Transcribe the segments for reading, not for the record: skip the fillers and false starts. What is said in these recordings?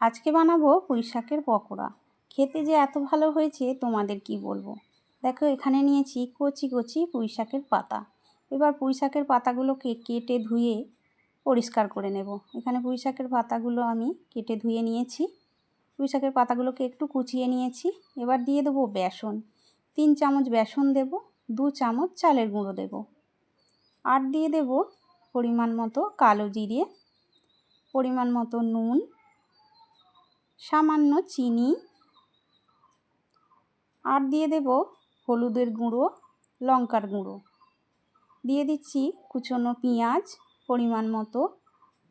আজকে বানাবো পুঁই শাকের পকোড়া। খেতে যে এত ভালো হয়েছে তোমাদের কি বলবো। দেখো এখানে নিয়েছি কচি কচি পুঁই শাকের পাতা। এবার পুঁই শাকের পাতাগুলোকে কেটে ধুয়ে পরিষ্কার করে নেব। এখানে পুঁই শাকের পাতাগুলো আমি কেটে ধুয়ে নিয়েছি। পুঁই শাকের পাতাগুলোকে একটু কুচিয়ে নিয়েছি। এবার দিয়ে দেবো বেসন। 3 চামচ বেসন দেব, 2 চামচ চালের গুঁড়ো দেব, আর দিয়ে দেব পরিমাণ মতো কালো জিরে, পরিমাণ মতো নুন, সামান্য চিনি, আর দিয়ে দেব হলুদের গুঁড়ো, লঙ্কার গুঁড়ো, দিয়ে দিচ্ছি কুচনো পেঁয়াজ পরিমাণ মতো,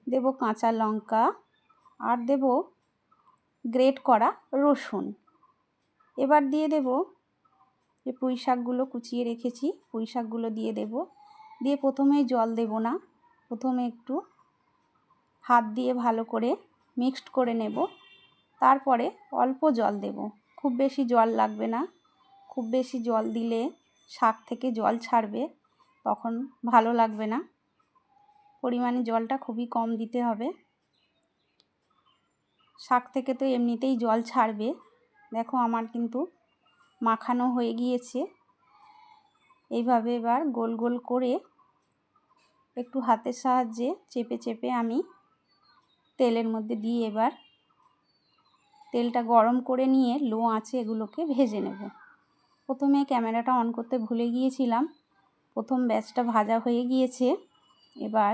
দেব কাঁচা লঙ্কা, আর দেব গ্রেট করা রসুন। এবার দিয়ে দেব যে পুঁই শাকগুলো কুচিয়ে রেখেছি, পুঁই শাকগুলো দিয়ে দেব। দিয়ে প্রথমে জল দেব না, প্রথমে একটু হাত দিয়ে ভালো করে মিক্সড করে নেব। তারপরে অল্প জল দেব, খুব বেশি জল লাগবে না। খুব বেশি জল দিলে শাক থেকে জল ছাড়বে, তখন ভালো লাগবে না। পরিমাণে জলটা খুবই কম দিতে হবে। শাক থেকে তো এমনিতেই জল ছাড়বে। দেখো আমার কিন্তু মাখানো হয়ে গিয়েছে। এইভাবে এবার গোল গোল করে একটু হাতের সাহায্যে চেপে চেপে আমি তেলের মধ্যে দিয়ে এবার তেলটা গরম করে নিয়ে লো আঁচে এগুলোকে ভেজে নেব। প্রথমে ক্যামেরাটা অন করতে ভুলে গিয়েছিলাম। প্রথম ব্যাচটা ভাজা হয়ে গিয়েছে, এবার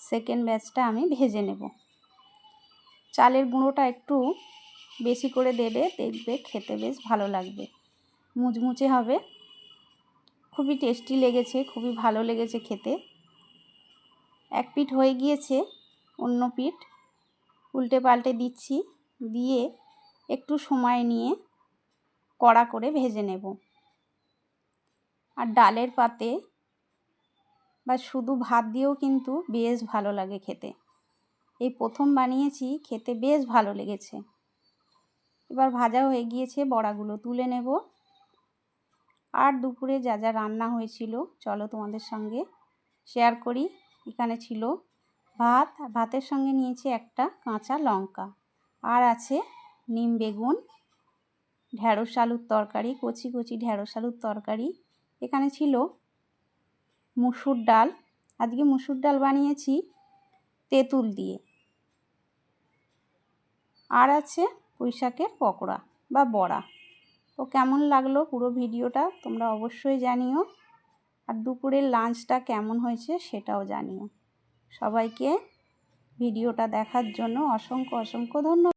সেকেন্ড ব্যাচটা আমি ভেজে নেব। চালের গুঁড়োটা একটু বেশি করে দেবে, দেখবে খেতে বেশ ভালো লাগবে, মুচমুচে হবে, খুবই টেস্টি লেগেছে, খুবই ভালো লেগেছে খেতে। এক পিঠ হয়ে গিয়েছে, অন্য পিঠ উল্টে পাল্টে দিচ্ছি, দিয়ে একটু সময় নিয়ে কড়া করে ভেজে নেব। আর ডালের পাতে বা শুধু ভাত দিয়েও কিন্তু বেশ ভালো লাগে খেতে। এই প্রথম বানিয়েছি, খেতে বেশ ভালো লেগেছে। এবার ভাজা হয়ে গিয়েছে, বড়াগুলো তুলে নেব। আর দুপুরে যা যা রান্না হয়েছিল চলো তোমাদের সঙ্গে শেয়ার করি। এখানে ছিল ভাত, ভাতের সঙ্গে নিয়েছি একটা কাঁচা লঙ্কা, আর আছে নিম বেগুন, ঢ্যাঁড়স আলুর তরকারি, কচি কচি ঢ্যাঁড়স আলুর তরকারি। এখানে ছিল মুসুর ডাল, আজকে মুসুর ডাল বানিয়েছি তেঁতুল দিয়ে, আর আছে পুঁই শাকের পকোড়া বা বড়া। তো কেমন লাগলো পুরো ভিডিওটা তোমরা অবশ্যই জানিও, আর দুপুরের লাঞ্চটা কেমন হয়েছে সেটাও জানিও। সবাইকে ভিডিওটা দেখার জন্য অসংখ্য অসংখ্য ধন্যবাদ।